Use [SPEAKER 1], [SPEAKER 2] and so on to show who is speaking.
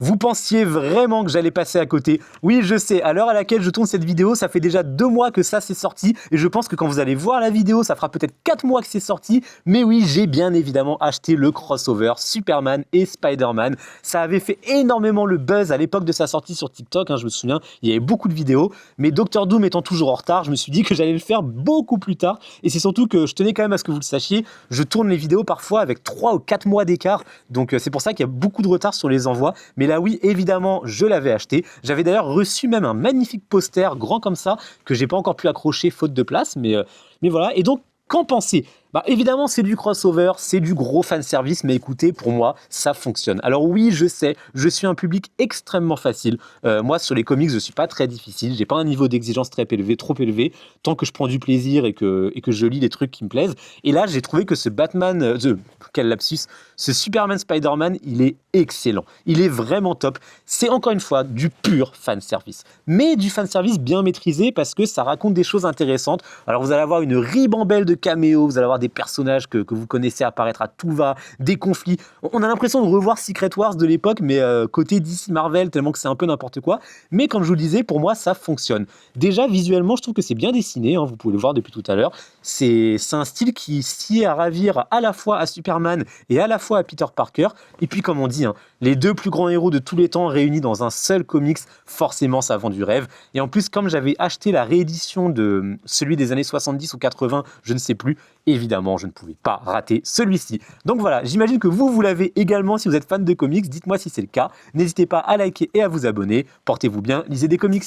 [SPEAKER 1] Vous pensiez vraiment que j'allais passer à côté? Oui, je sais, à l'heure à laquelle je tourne cette vidéo, ça fait déjà 2 mois que ça c'est sorti et je pense que quand vous allez voir la vidéo, ça fera peut-être 4 mois que c'est sorti. Mais oui, j'ai bien évidemment acheté le crossover Superman et Spider-Man. Ça avait fait énormément le buzz à l'époque de sa sortie sur TikTok, hein, je me souviens, il y avait beaucoup de vidéos. Mais Doctor Doom étant toujours en retard, je me suis dit que j'allais le faire beaucoup plus tard. Et c'est surtout que je tenais quand même à ce que vous le sachiez, je tourne les vidéos parfois avec 3 ou 4 mois d'écart. Donc c'est pour ça qu'il y a beaucoup de retard sur les envois. Mais là oui, évidemment, je l'avais acheté. J'avais d'ailleurs reçu même un magnifique poster grand comme ça que j'ai pas encore pu accrocher faute de place. Mais voilà. Et donc, qu'en penser? Bah évidemment, c'est du crossover, c'est du gros fanservice, mais écoutez, pour moi, ça fonctionne. Alors oui, je sais, je suis un public extrêmement facile. Moi, sur les comics, je suis pas très difficile. J'ai pas un niveau d'exigence très élevé, trop élevé, tant que je prends du plaisir et que je lis des trucs qui me plaisent. Et là, j'ai trouvé que ce Batman, quel lapsus, ce Superman Spider-Man, il est excellent. Il est vraiment top. C'est encore une fois du pur fanservice. Mais du fanservice bien maîtrisé parce que ça raconte des choses intéressantes. Alors vous allez avoir une ribambelle de caméos, vous allez avoir des personnages que vous connaissez apparaître à tout va, des conflits. On a l'impression de revoir Secret Wars de l'époque, mais côté DC Marvel, tellement que c'est un peu n'importe quoi. Mais comme je vous le disais, pour moi, ça fonctionne. Déjà, visuellement, je trouve que c'est bien dessiné, hein, vous pouvez le voir depuis tout à l'heure. C'est un style qui sied à ravir à la fois à Superman et à la fois à Peter Parker. Et puis, comme on dit, hein, les deux plus grands héros de tous les temps réunis dans un seul comics, forcément, ça vend du rêve. Et en plus, comme j'avais acheté la réédition de celui des années 70 ou 80, je ne sais plus, évidemment, je ne pouvais pas rater celui-ci. Donc voilà, j'imagine que vous l'avez également si vous êtes fan de comics. Dites-moi si c'est le cas. N'hésitez pas à liker et à vous abonner. Portez-vous bien, lisez des comics.